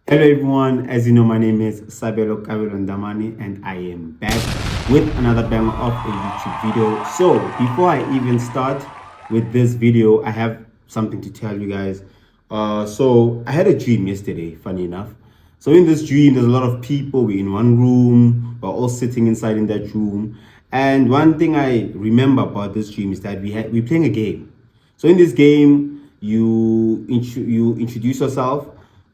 Hello everyone, as you know my name is Sabelo and I am back with another banger of a YouTube video. So before I even start with this video, I have something to tell you guys. So I had a dream yesterday, funny enough. So in this dream, there's a lot of people, we're in one room, we're all sitting inside in that room. And one thing I remember about this dream is that we're playing a game. So in this game, you introduce yourself,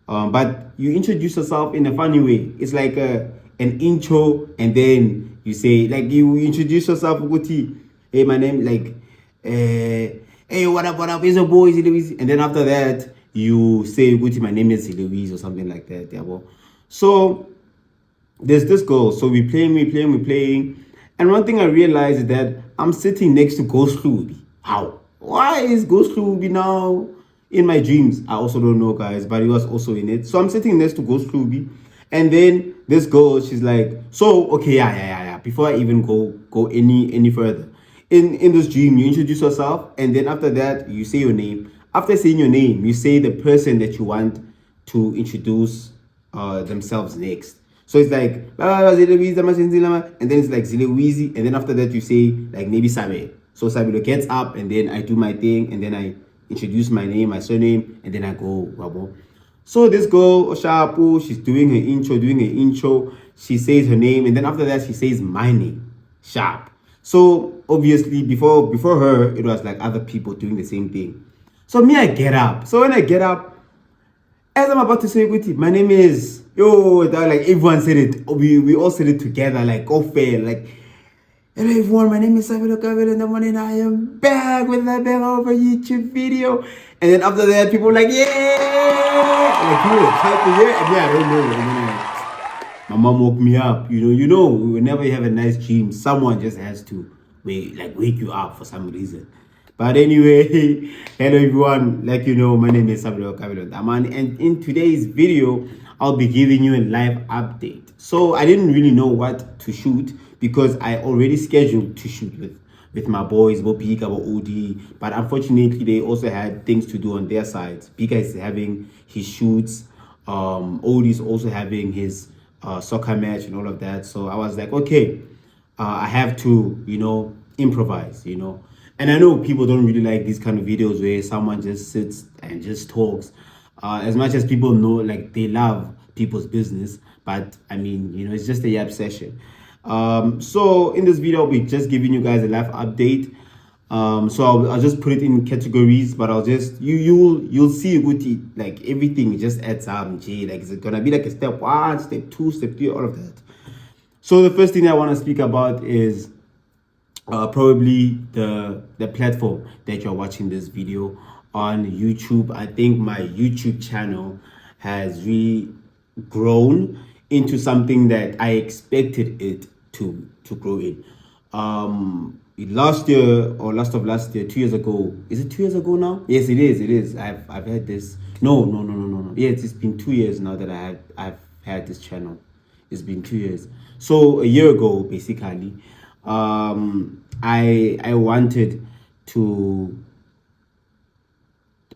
but you introduce yourself in a funny way. It's like an intro, and then you say like you introduce yourself. Guti, hey, my name like, hey, what up, is a boy, Louise, and then after that you say, Guti, my name is Louise or something like that. Yeah, well. So there's this girl. So we're playing. And one thing I realized is that I'm sitting next to Ghost Ruby. How? Why is Ghost Ruby now in my dreams? I also don't know, guys, but he was also in it. So I'm sitting next to Ghost Ruby. And then this girl, she's like, so okay, yeah. Before I even go any further. In this dream, you introduce yourself, and then after that, you say your name. After saying your name, you say the person that you want to introduce themselves next. So it's like and then it's like Zilewizi, and then after that you say like maybe Sabe. So Sabelo gets up, and then I do my thing, and then I introduce my name, my surname, and then I go wabo. So this girl Oshapu, she's doing her intro. She says her name, and then after that she says my name, Sharp. So obviously before her, it was like other people doing the same thing. So me, I get up. So when I get up, as I'm about to say Guti, my name is yo. That, like everyone said it. We all said it together. Like all fair. Like hello everyone, my name is Sabelo in the morning. I am back with that bang over YouTube video. And then after that, people were like yeah, like people were typing yeah. And yeah, I don't know. And then my mom woke me up. Whenever you have a nice dream, someone just has to wake you up for some reason. But anyway, hello everyone. Like my name is Sabelo and in today's video, I'll be giving you a live update. So I didn't really know what to shoot because I already scheduled to shoot with my boys, Bopika, Odi, but unfortunately they also had things to do on their sides. Pika is having his shoots, Odi's also having his soccer match and all of that. So I was like, okay, I have to, improvise. And I know people don't really like these kind of videos where someone just sits and just talks. As much as people know, like they love people's business, but I mean, it's just a yap session. So in this video, I'll be just giving you guys a live update. So I'll just put it in categories, but I'll just you'll see a good like everything just adds up. Like it's gonna be like a step 1, step 2, step 3, all of that. So the first thing I want to speak about is probably the platform that you're watching this video on. YouTube. I think my YouTube channel has really grown into something that I expected it to grow in. Last year or last year, 2 years ago. Is it 2 years ago now? Yes, it is. It is. I've had this. No. Yeah, it's been 2 years now that I've had this channel. It's been 2 years. So a year ago, basically, I wanted to.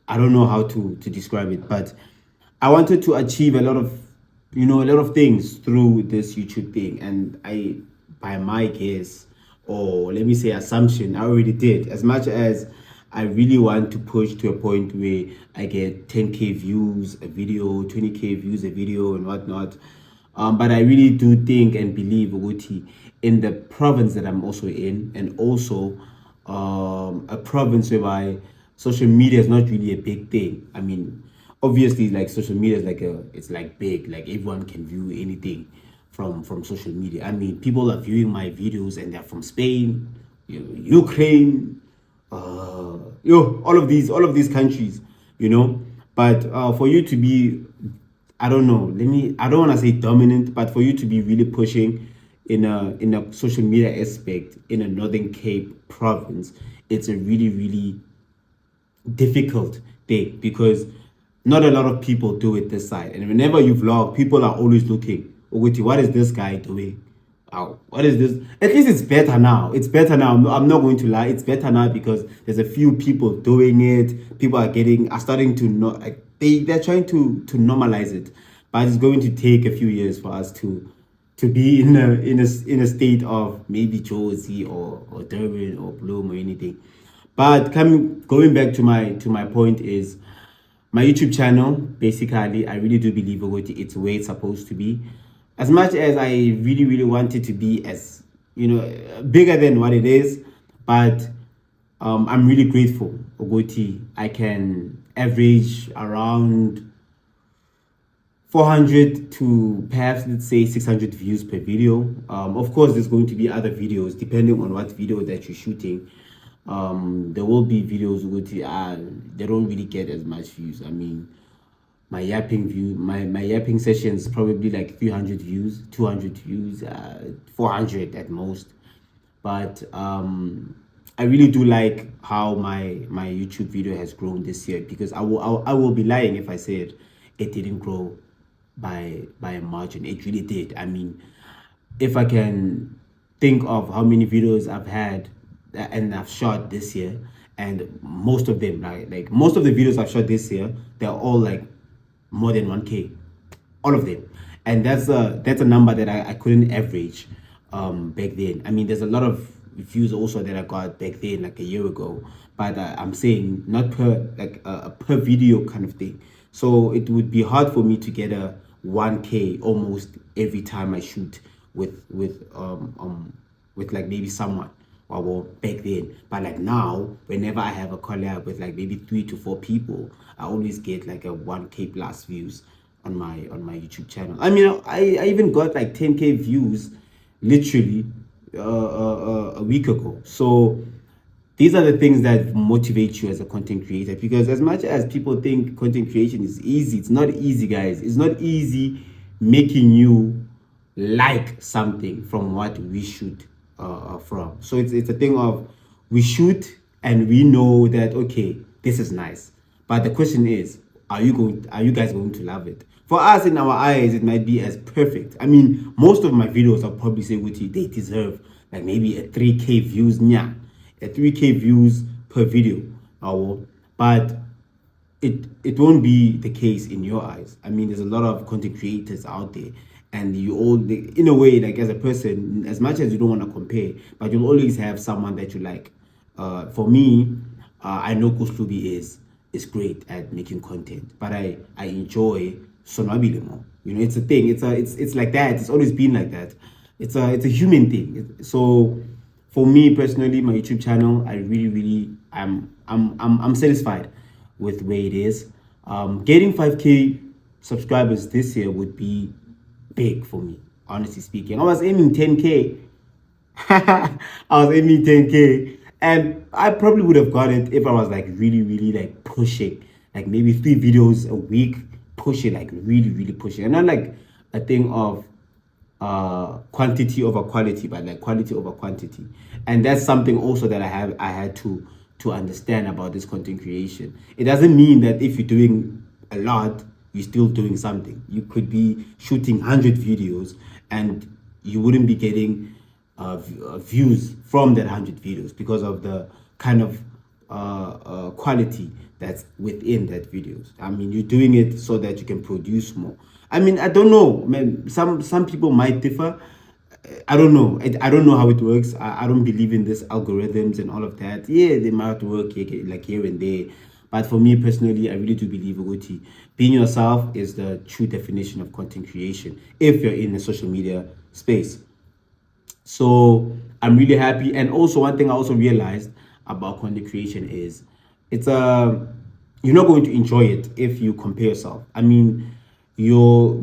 I don't know how to describe it, but I wanted to achieve a lot of things through this YouTube thing, and by my guess, or let me say assumption, I already did. As much as I really want to push to a point where I get 10k views a video, 20k views a video, and whatnot. But I really do think and believe Uguti in the province that I'm also in, and also a province whereby social media is not really a big thing. I mean, obviously, like social media is it's like big, like everyone can view anything from social media. I mean, people are viewing my videos and they're from Spain, Ukraine, all of these countries, But for you to be, I don't know, I don't want to say dominant, but for you to be really pushing in a social media aspect in a Northern Cape province, it's a really, really difficult thing because not a lot of people do it this side. And whenever you vlog, people are always looking, Oguti, what is this guy doing? Oh, what is this? At least it's better now. It's better now. I'm not going to lie. It's better now because there's a few people doing it. People are starting to know. Like, they're trying to normalize it. but it's going to take a few years for us to be in a state of maybe Josie or Durban or Bloom or anything. But going back to my point is my YouTube channel. Basically, I really do believe it's where it's supposed to be. As much as I really want it to be as bigger than what it is, but I'm really grateful. Ogoti, I can average around 400 to perhaps let's say 600 views per video. Of course, there's going to be other videos depending on what video that you're shooting. There will be videos they don't really get as much views. I mean, my yapping sessions probably like 300 views, 200 views, 400 at most. But I really do like how my YouTube video has grown this year, because I will be lying if I said it didn't grow by a margin. It really did. I mean, if I can think of how many videos I've had and I've shot this year, and most of them, like most of the videos I've shot this year, they're all like more than 1K, all of them. And that's a number that I couldn't average back then. I mean, there's a lot of views also that I got back then, like a year ago, but I'm saying not per like a per video kind of thing. So it would be hard for me to get a 1K almost every time I shoot with like maybe someone, well back then. But like now, whenever I have a collab with like maybe 3 to 4 people, I always get like a 1K plus views on my YouTube channel. I mean, I even got like 10K views literally a week ago. So these are the things that motivate you as a content creator, because as much as people think content creation is easy, it's not easy, guys. It's not easy making you like something from what we shoot from. So it's a thing of, we shoot and we know that okay, this is nice, but the question is, are you guys going to love it? For us, in our eyes, it might be as perfect. I mean, most of my videos, I'll probably say they deserve like maybe a 3K views, a 3K views per video, but it won't be the case in your eyes. I mean, there's a lot of content creators out there, and you all, in a way, like as a person, as much as you don't want to compare, but you'll always have someone that you like. For me, I know Kuslubi is great at making content, but I enjoy Sonwabile more. It's a thing. It's like that. It's always been like that. It's a human thing. So for me personally, my YouTube channel, I really I'm satisfied with where it is. Getting 5K subscribers this year would be big for me, honestly speaking. I was aiming 10K. I was aiming 10K, and I probably would have got it if I was like really like pushing, like maybe 3 videos a week, pushing, like really pushing, and not like a thing of quantity over quality, but like quality over quantity. And that's something also that I had to understand about this content creation. It doesn't mean that if you're doing a lot, you're still doing something. You could be shooting 100 videos and you wouldn't be getting views from that 100 videos because of the kind of quality that's within that videos. I mean, you're doing it so that you can produce more. I mean, I don't know, man. Some people might differ. I don't know. I don't know how it works. I don't believe in this algorithms and all of that. Yeah, they might work like here and there. But for me personally, I really do believe Uguti, being yourself is the true definition of content creation if you're in the social media space. So I'm really happy. And also one thing I also realized about content creation is you're not going to enjoy it if you compare yourself. I mean, your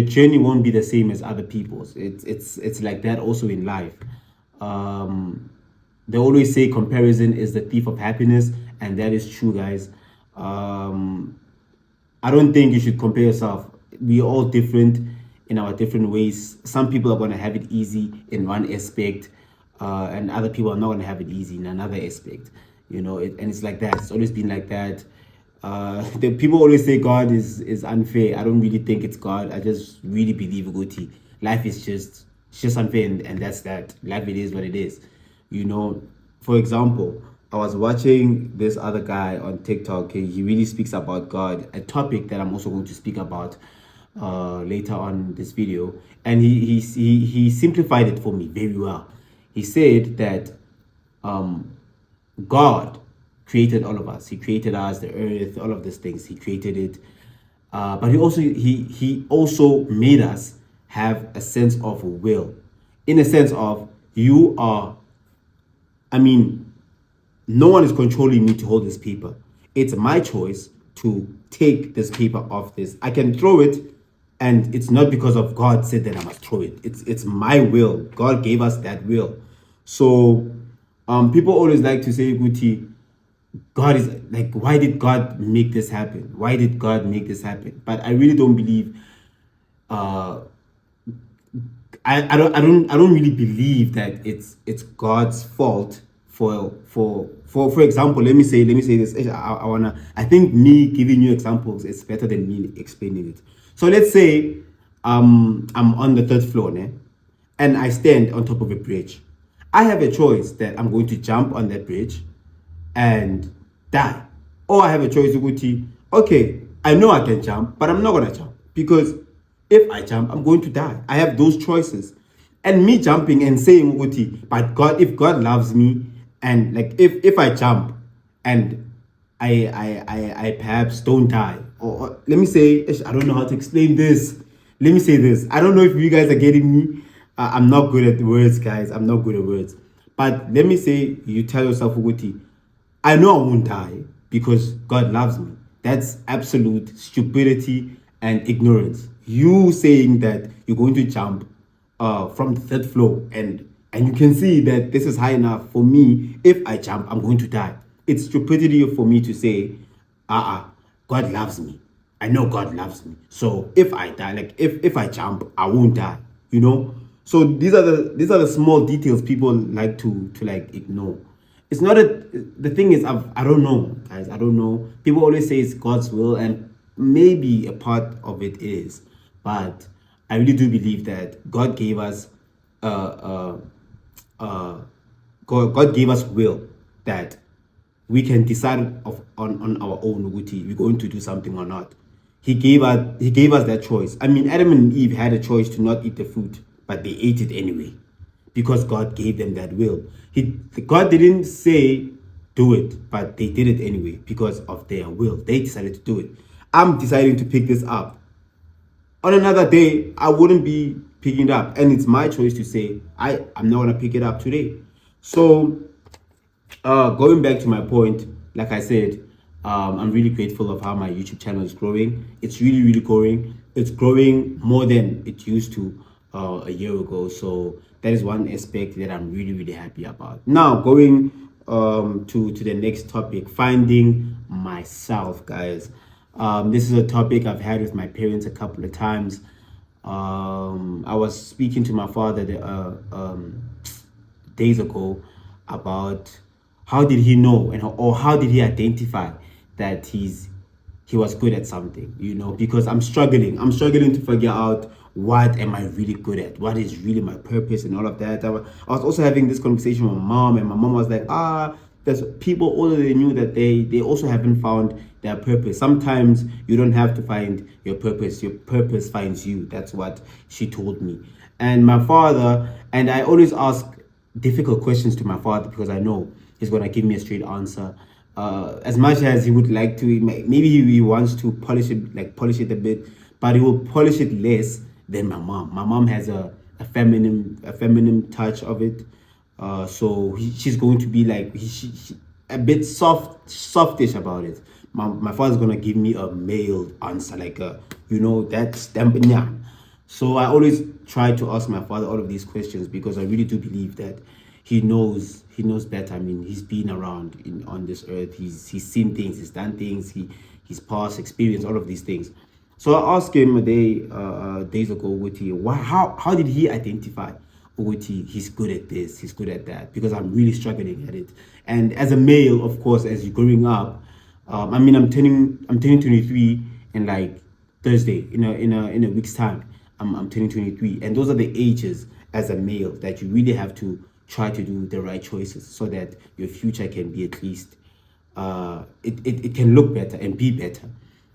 journey won't be the same as other people's. It's like that also in life. They always say comparison is the thief of happiness, and that is true, guys. I don't think you should compare yourself. We're all different in our different ways. Some people are going to have it easy in one aspect, and other people are not going to have it easy in another aspect. And it's like that. It's always been like that. The people always say God is unfair. I don't really think it's God. I just really believe Uguti. Life is just unfair, and that's that. Life, it is what it is. For example, I was watching this other guy on TikTok. He really speaks about God, a topic that I'm also going to speak about. later on this video, and he simplified it for me very well. He said that God created all of us. He created us, the earth, all of these things. He created it, but he also made us have a sense of will, in a sense of you are. I mean, no one is controlling me to hold this paper. It's my choice to take this paper off this. I can throw it, and it's not because of God said that I must throw it. It's my will. God gave us that will. So people always like to say, Guti, God is like, why did God make this happen? Why did God make this happen? But I really don't believe uh I don't really believe that it's God's fault for example, let me say this. I think me giving you examples is better than me explaining it. So let's say I'm on the third floor, né? And I stand on top of a bridge. I have a choice that I'm going to jump on that bridge and die. Or I have a choice to go to, okay, I know I can jump, but I'm not gonna jump because if I jump, I'm going to die. I have those choices. And me jumping and saying, Uguti, but God, if God loves me, and like if I jump and I perhaps don't die, or let me say, I don't know how to explain this. Let me say this. I don't know if you guys are getting me. I'm not good at words, guys. I'm not good at words. But let me say, you tell yourself, Uguti, I know I won't die because God loves me. That's absolute stupidity and ignorance. You saying that you're going to jump from the third floor and you can see that this is high enough for me. If I jump, I'm going to die. It's stupidity for me to say, God loves me. I know God loves me. So if I die, like if I jump, I won't die. You know. So these are the small details people like to like ignore. It's not the thing is I don't know, guys. I don't know. People always say it's God's will, and maybe a part of it is, but I really do believe that God gave us God gave us will that we can decide on our own, Uguti, we're going to do something or not. He gave us that choice. I mean, Adam and Eve had a choice to not eat the fruit, but they ate it anyway because God gave them that will. God didn't say do it, but they did it anyway because of their will. They decided to do it. I'm deciding to pick this up. On another day, I wouldn't be picking it up, and it's my choice to say I'm not gonna pick it up today. So going back to my point, like I said, I'm really grateful of how my YouTube channel is growing. It's really growing. It's growing more than it used to a year ago. So that is one aspect that I'm really happy about. Now going to the next topic, finding myself, guys. This is a topic I've had with my parents a couple of times. I was speaking to my father days ago about how did he know or how did he identify that he was good at something, because I'm struggling to figure out what am I really good at, what is really my purpose and all of that. I was also having this conversation with my mom, and my mom was like, there's people older than you that they also haven't found their purpose. Sometimes you don't have to find your purpose finds you. That's what she told me. And my father, and I always ask difficult questions to my father because I know he's gonna give me a straight answer. As much as he would like to, maybe he wants to polish it a bit, but he will polish it less than my mom. My mom has a feminine touch of it, so she's going to be like she a bit softish about it. My father's gonna give me a male answer, like that's them. So I always try to ask my father all of these questions because I really do believe that he knows better. I mean, he's been around on this earth. He's seen things, he's done things, he's past experience, all of these things. So I asked him days ago, Uguti, how did he identify, Uguti, he's good at this, he's good at that? Because I'm really struggling at it. And as a male, of course, as you're growing up, I mean, I'm turning 23 in like Thursday, in a week's time. I'm turning 23, and those are the ages as a male that you really have to try to do the right choices so that your future can be at least it can look better and be better.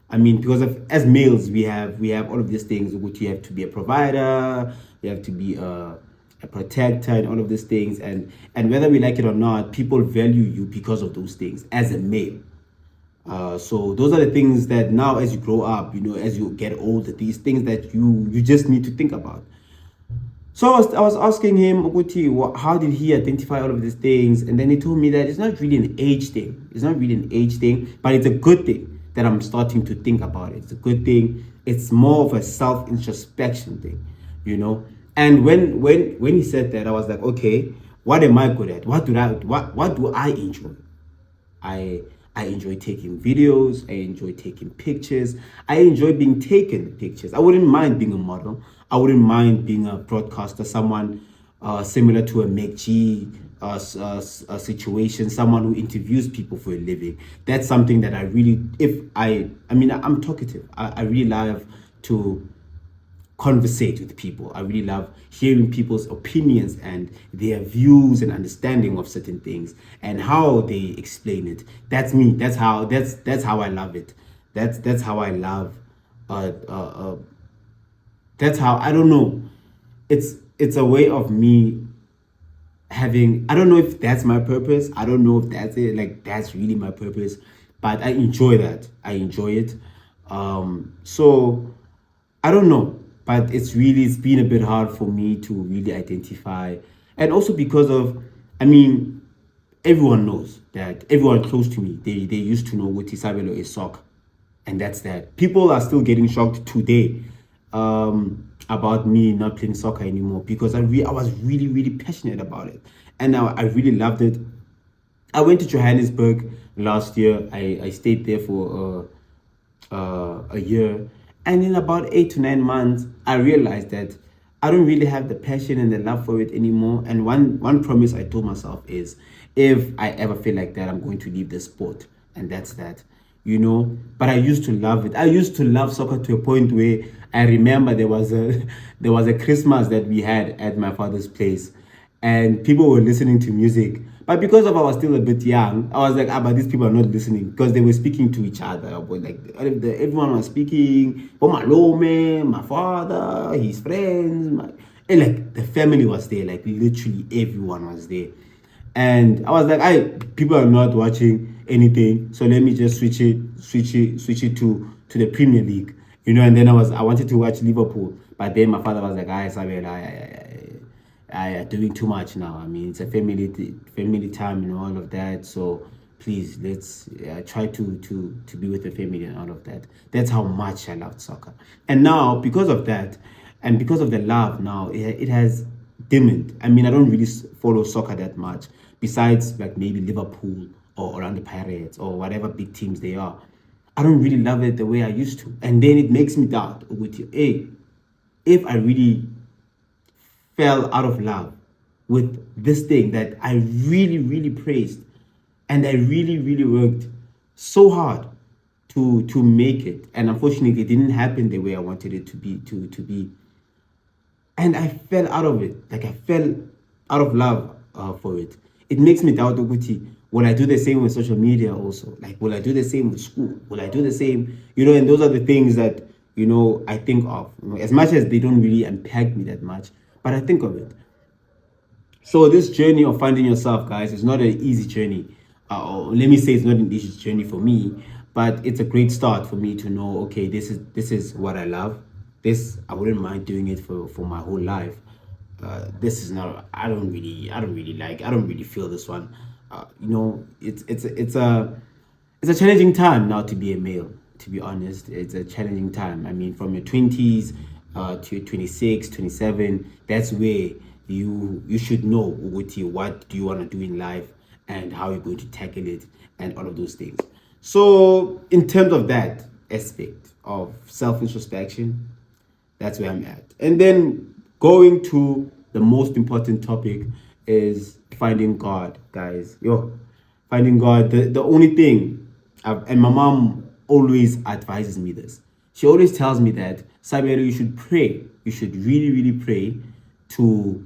I mean, because of as males, we have all of these things. Which you have to be a provider, you have to be a protector, and all of these things. And whether we like it or not, people value you because of those things as a male. So those are the things that now, as you grow up, as you get older, these things that you just need to think about. So I was asking him, Uguti, how did he identify all of these things? And then he told me that it's not really an age thing. It's not really an age thing, but it's a good thing that I'm starting to think about it. It's a good thing. It's more of a self-introspection thing, you know. And when he said that, I was like, okay, what am I good at? What do I enjoy? I I enjoy taking videos. I enjoy taking pictures. I enjoy being taken pictures. I wouldn't mind being a model. I wouldn't mind being a broadcaster, someone similar to a McG situation, someone who interviews people for a living. That's something that I really, I'm talkative. I really love to conversate with people. I really love hearing people's opinions and their views and understanding of certain things and how they explain it. That's me. That's how I love it. That's how I love that's how, I don't know. It's a way of me having, I don't know if that's my purpose. I don't know if that's it. Like, that's really my purpose. But I enjoy that. I enjoy it. So I don't know, but it's been a bit hard for me to really identify, and also because of, I mean, everyone knows that, everyone close to me, they used to know what Sabelo is soccer, and that's that. People are still getting shocked today about me not playing soccer anymore, because I was really really passionate about it, and I really loved it. I went to Johannesburg last year. I stayed there for a year. And in about 8 to 9 months, I realized that I don't really have the passion and the love for it anymore. And one promise I told myself is, if I ever feel like that, I'm going to leave the sport. And that's that, But I used to love it. I used to love soccer to a point where I remember there was a Christmas that we had at my father's place, and people were listening to music. But because of I was still a bit young, I was like, but these people are not listening, because they were speaking to each other. But like, everyone was speaking. Oh, my lome, my father, his friends, and like the family was there. Like, literally everyone was there. And I was like, people are not watching anything, so let me just switch it to the Premier League, And then I wanted to watch Liverpool, but then my father was like, Sabelo, I are doing too much now. I mean, it's a family time and all of that. So please, let's try to be with the family and all of that. That's how much I loved soccer. And now, because of that, and because of the love, now it has dimmed. I mean, I don't really follow soccer that much, besides like maybe Liverpool or Orlando Pirates or whatever big teams they are. I don't really love it the way I used to. And then it makes me doubt, hey, if I really fell out of love with this thing that I really, really praised, and I really, really worked so hard to make it, and unfortunately, it didn't happen the way I wanted it to be, and I fell out of it. Like, I fell out of love for it. It makes me doubt, Uguti, will I do the same with social media also? Like, will I do the same with school? Will I do the same? And those are the things that, I think of. As much as they don't really impact me that much, but I think of it. So this journey of finding yourself, guys, is not an easy journey. Or let me say, it's not an easy journey for me, but it's a great start for me to know, okay, this is what I love. This, I wouldn't mind doing it for my whole life. This is not. I don't really like. I don't really feel this one. It's a challenging time now to be a male. To be honest, it's a challenging time. I mean, from your 20s to 26, 27, that's where you should know what do you want to do in life, and how you're going to tackle it, and all of those things. So in terms of that aspect of self-introspection, that's where I'm at. And then going to the most important topic is finding God, guys. Finding God. The only thing, and my mom always advises me this. She always tells me that, Sabelo, you should pray. You should really, really pray to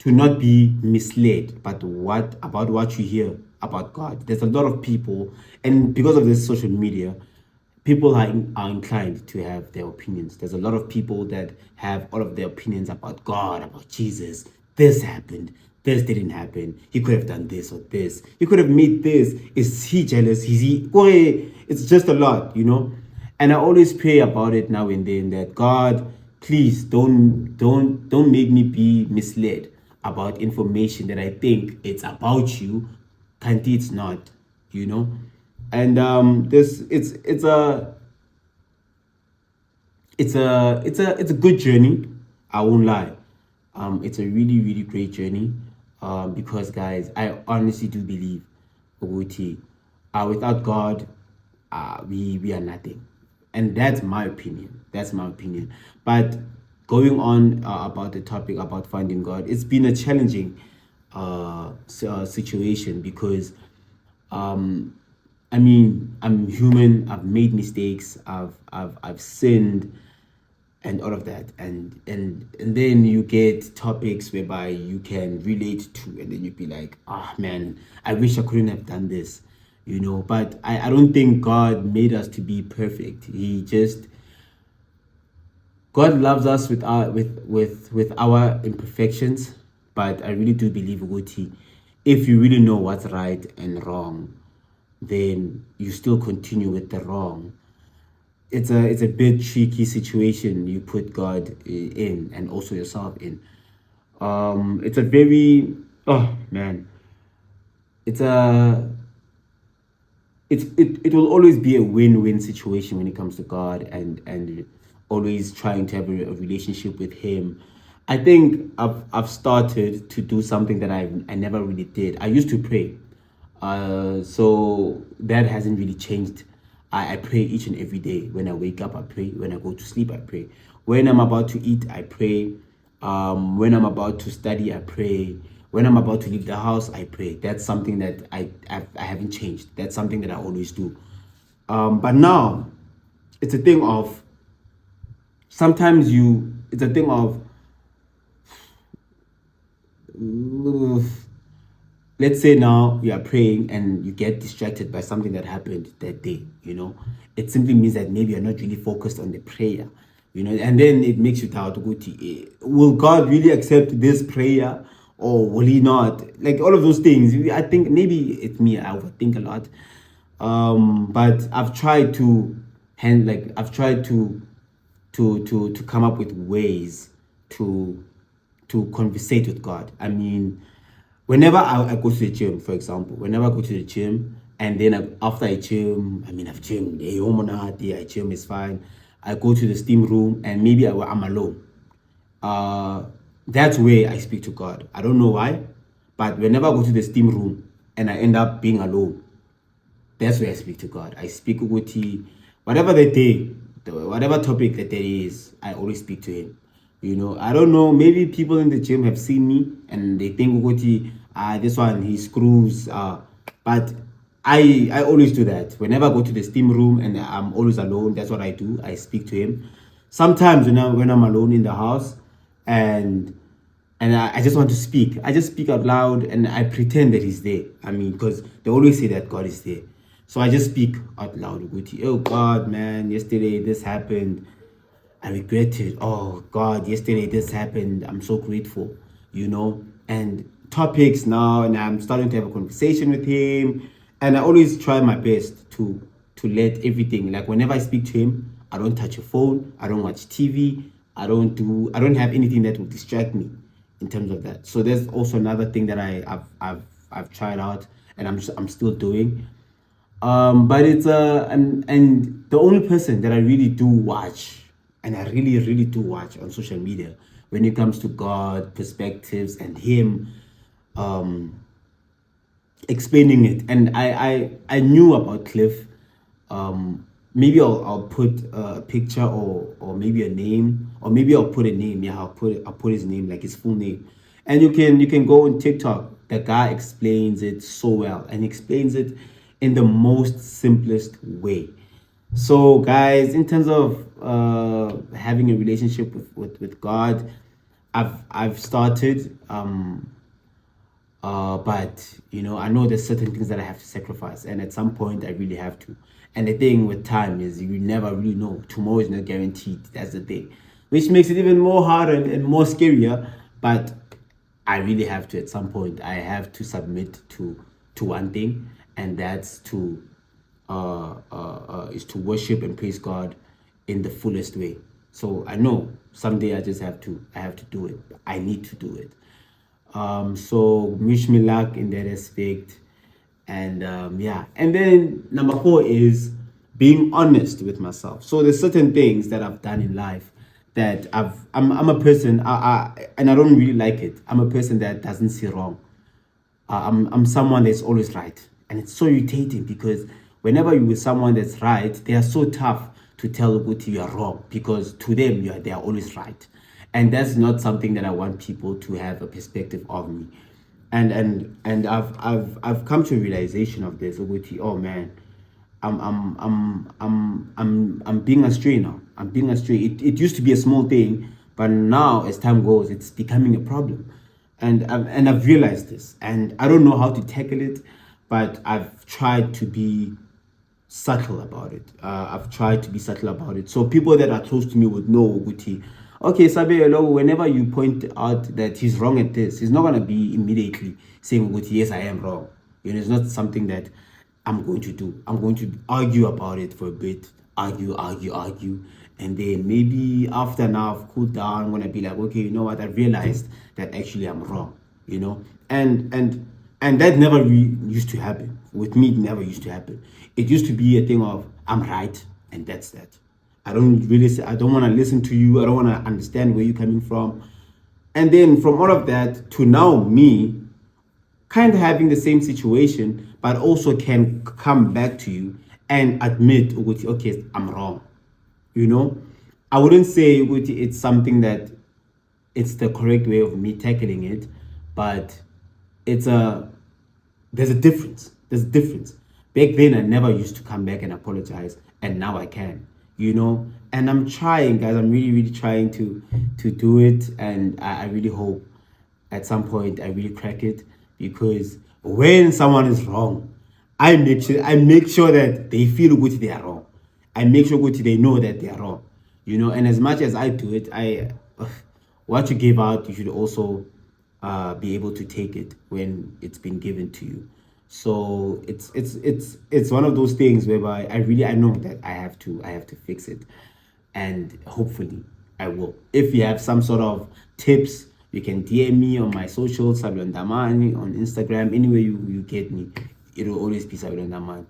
not be misled about what you hear about God. There's a lot of people, and because of this social media, people are inclined to have their opinions. There's a lot of people that have all of their opinions about God, about Jesus. This happened, this didn't happen, he could have done this or this, he could have made this, is he jealous, is he, it's just a lot, you know. And I always pray about it now and then, that God, please don't make me be misled about information that I think it's about you, kanti it's not, you know. And this it's a good journey. I won't lie. It's a really really great journey. Because guys, I honestly do believe, Uguti, without God, we are nothing, and that's my opinion. That's my opinion. But going on about the topic about finding God, it's been a challenging situation, because I mean, I'm human. I've made mistakes. I've sinned, and all of that. And then you get topics whereby you can relate to, and then you'd be like, ah, man, I wish I couldn't have done this, you know. But I don't think God made us to be perfect. God loves us with our imperfections. But I really do believe, Uguti, if you really know what's right and wrong, then you still continue with the wrong. It's a bit tricky situation you put God in, and also yourself in. It's a very, oh man, it's a it will always be a win-win situation when it comes to God, and always trying to have a relationship with Him. I think I've started to do something that I never really did. I used to pray, so that hasn't really changed. I pray each and every day. When I wake up, I pray. When I go to sleep, I pray. When I'm about to eat, I pray. When I'm about to study, I pray. When I'm about to leave the house, I pray. That's something that I haven't changed. That's something that I always do. But now, it's a thing of sometimes you. It's a thing of let's say now you are praying and you get distracted by something that happened that day, you know. It simply means that maybe you're not really focused on the prayer, you know. And then it makes you doubt, will God really accept this prayer, or will he not? Like all of those things. I think maybe it's me, I overthink a lot. But I've tried to I've tried to come up with ways to conversate with God. I mean, whenever I go to the gym, for example, whenever I go to the gym, and then after I gym, I mean, I've gym, I gym is fine. I go to the steam room, and maybe I'm alone. That's where I speak to God. I don't know why, but whenever I go to the steam room and I end up being alone, that's where I speak to God. I speak Uguti, whatever the day, whatever topic that there is, I always speak to Him. You know, I don't know, maybe people in the gym have seen me and they think Uguti, this one, he screws. But I always do that. Whenever I go to the steam room and I'm always alone, that's what I do. I speak to Him. Sometimes when I'm alone in the house, and I just want to speak. I just speak out loud and I pretend that He's there. I mean, because they always say that God is there. So I just speak out loud. Oh God, man, yesterday this happened. I regret it. Oh God, yesterday this happened. I'm so grateful, you know. And topics now, and I'm starting to have a conversation with Him. And I always try my best to let everything, like whenever I speak to Him, I don't touch a phone, I don't watch TV, I don't have anything that will distract me in terms of that. So there's also another thing that I've tried out, and I'm still doing. But it's and the only person that I really do watch, and I really really do watch on social media when it comes to God perspectives and Him explaining it. And I knew about Cliff. Maybe I'll put a picture, or maybe a name, or maybe I'll put a name. Yeah, I'll put his name, like his full name. And you can go on TikTok. The guy explains it so well, and explains it in the most simplest way. So guys, in terms of having a relationship with God, I've started, but you know, I know there's certain things that I have to sacrifice, and at some point I really have to. And the thing with time is you never really know. Tomorrow is not guaranteed. That's the thing, which makes it even more harder and more scarier. But I really have to, at some point, I have to submit to one thing, and that's to is to worship and praise God in the fullest way. So I know someday I have to do it. I need to do it. So wish me luck in that aspect. And yeah, and then number 4 is being honest with myself. So there's certain things that I've done in life that I'm a person, and I don't really like it. I'm a person that doesn't see wrong. I'm someone that's always right, and it's so irritating because whenever you're with someone that's right, they are so tough to tell Uguti you are wrong, because to them they are always right, and that's not something that I want people to have a perspective of me. And I've come to a realization of this, Uguti. Oh man, I'm being astray now. I'm being astray. It used to be a small thing, but now as time goes, it's becoming a problem. And I've realized this, and I don't know how to tackle it, but I've tried to be subtle about it. I've tried to be subtle about it. So people that are close to me would know, Guti. Okay, Sabelo, whenever you point out that he's wrong at this, he's not gonna be immediately saying, Guti, yes, I am wrong. You know, it's not something that I'm going to do. I'm going to argue about it for a bit, argue, and then maybe after now I've cooled down, I'm gonna be like, okay, you know what? I realized that actually I'm wrong. You know, and that never used to happen with me. It never used to happen. It used to be a thing of I'm right, and that's that. I don't really say, I don't want to listen to you. I don't want to understand where you're coming from. And then from all of that to now me kind of having the same situation, but also can come back to you and admit, okay, I'm wrong. You know, I wouldn't say it's something that it's the correct way of me tackling it, but it's a there's a difference. There's a difference. Back then, I never used to come back and apologize, and now I can. You know, and I'm trying, guys. I'm really, really trying to do it, and I really hope at some point I really crack it, because when someone is wrong, I make sure that they feel good they are wrong. I make sure good they know that they are wrong. You know, and as much as I do it, what you give out, you should also be able to take it when it's been given to you. So it's one of those things whereby I know that I have to fix it, and hopefully I will. If you have some sort of tips, you can DM me on my socials, Sabelo Ndamani, on Instagram, anywhere you get me. It will always be Sabelo Ndamani.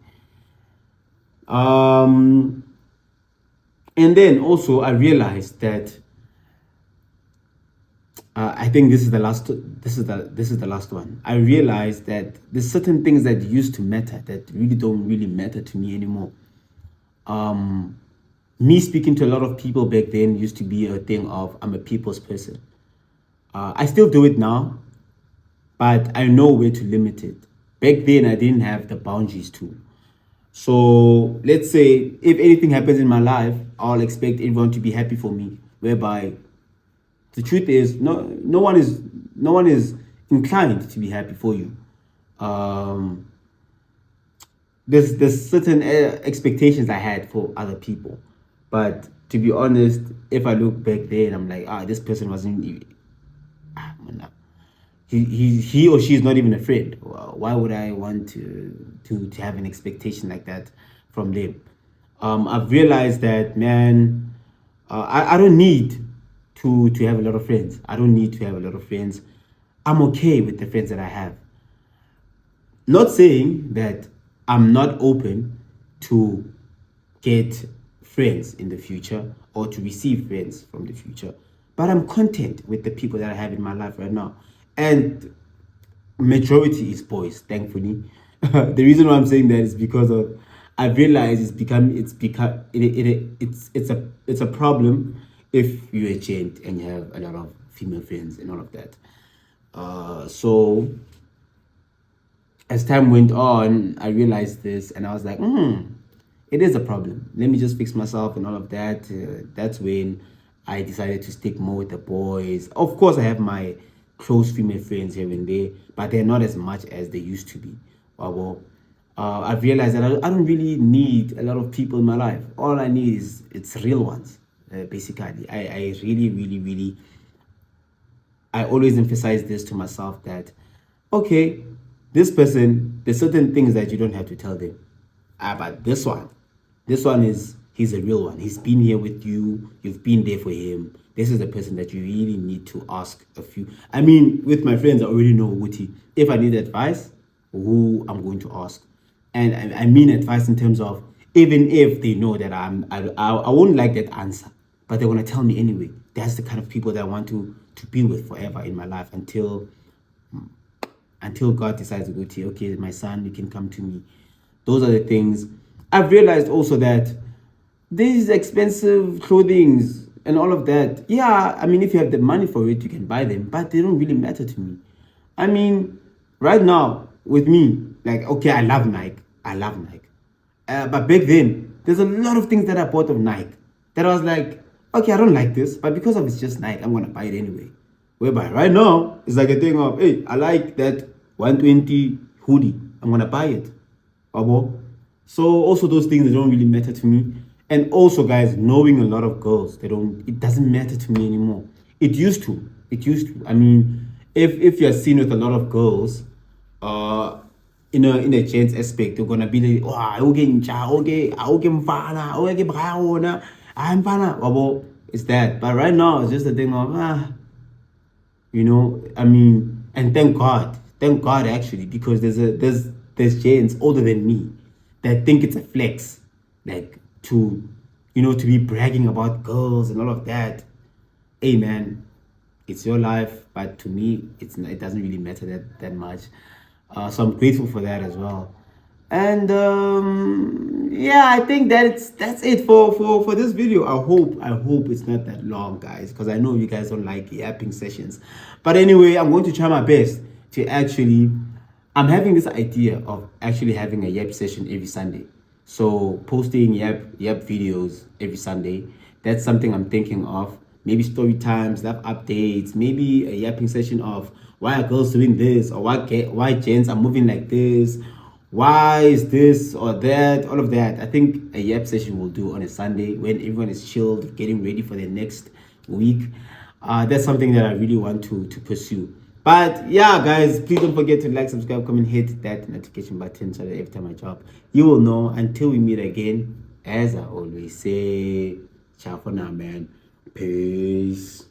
And then also I realized that I think this is the last. This is the last one. I realized that there's certain things that used to matter that really don't really matter to me anymore. Me speaking to a lot of people back then used to be a thing of I'm a people's person. I still do it now, but I know where to limit it. Back then, I didn't have the boundaries to. So let's say if anything happens in my life, I'll expect everyone to be happy for me, whereby the truth is no one is inclined to be happy for you. There's certain expectations I had for other people, but to be honest, if I look back then, I'm like, this person wasn't even, man, he or she is not even a friend. Why would I want to have an expectation like that from them? I've realized that, man, I don't need to have a lot of friends. I don't need to have a lot of friends. I'm okay with the friends that I have. Not saying that I'm not open to get friends in the future or to receive friends from the future, but I'm content with the people that I have in my life right now. And majority is boys, thankfully. The reason why I'm saying that is because of I realize it's a problem if you're a gent and you have a lot of female friends and all of that. So as time went on, I realized this, and I was like, it is a problem. Let me just fix myself and all of that. That's when I decided to stick more with the boys. Of course, I have my close female friends here and there, but they're not as much as they used to be. Well, I've realized that I don't really need a lot of people in my life. All I need is it's real ones. Basically, I really, really, really, I always emphasize this to myself that, okay, this person, there's certain things that you don't have to tell them. But this one is, he's a real one. He's been here with you. You've been there for him. This is the person that you really need to ask a few. I mean, with my friends, I already know Wuti. If I need advice, who I'm going to ask. And I mean advice in terms of, even if they know that I won't like that answer, but they're gonna tell me anyway. That's the kind of people that I want to be with forever in my life until God decides to go to, okay, my son, you can come to me. Those are the things. I've realized also that these expensive clothings and all of that, yeah, I mean, if you have the money for it, you can buy them, but they don't really matter to me. I mean, right now with me, like, okay, I love Nike. I love Nike. But back then, there's a lot of things that I bought of Nike that I was like, okay, I don't like this, but because of it's just Nike, I'm gonna buy it anyway. Whereby right now, it's like a thing of, hey, I like that 120 hoodie, I'm gonna buy it. Abo. So also those things, they don't really matter to me. And also, guys, knowing a lot of girls, it doesn't matter to me anymore. It used to. It used to. I mean, if you're seen with a lot of girls, uh in a gents aspect, they're gonna be like, oh, okay, okay, okay, mfana, okay, braona, I'm fana. Abo. It's that. But right now, it's just a thing of I mean, and thank God actually, because there's Janes older than me that think it's a flex, like to be bragging about girls and all of that. Hey man, it's your life, but to me, it doesn't really matter that much. So I'm grateful for that as well. And yeah, I think that's it for this video. I hope it's not that long, guys, because I know you guys don't like yapping sessions. But anyway, I'm going to try my best to actually, I'm having this idea of actually having a yap session every Sunday. So posting yap videos every Sunday. That's something I'm thinking of. Maybe story times, live updates, maybe a yapping session of why are girls doing this, or why gents are moving like this, why is this or that, all of that. I think a yap session will do on a Sunday when everyone is chilled, getting ready for the next week. That's something that I really want to pursue. But yeah, guys, please don't forget to like, subscribe, comment, hit that notification button so that every time I drop, you will know. Until we meet again, as I always say, ciao for now, man. Peace.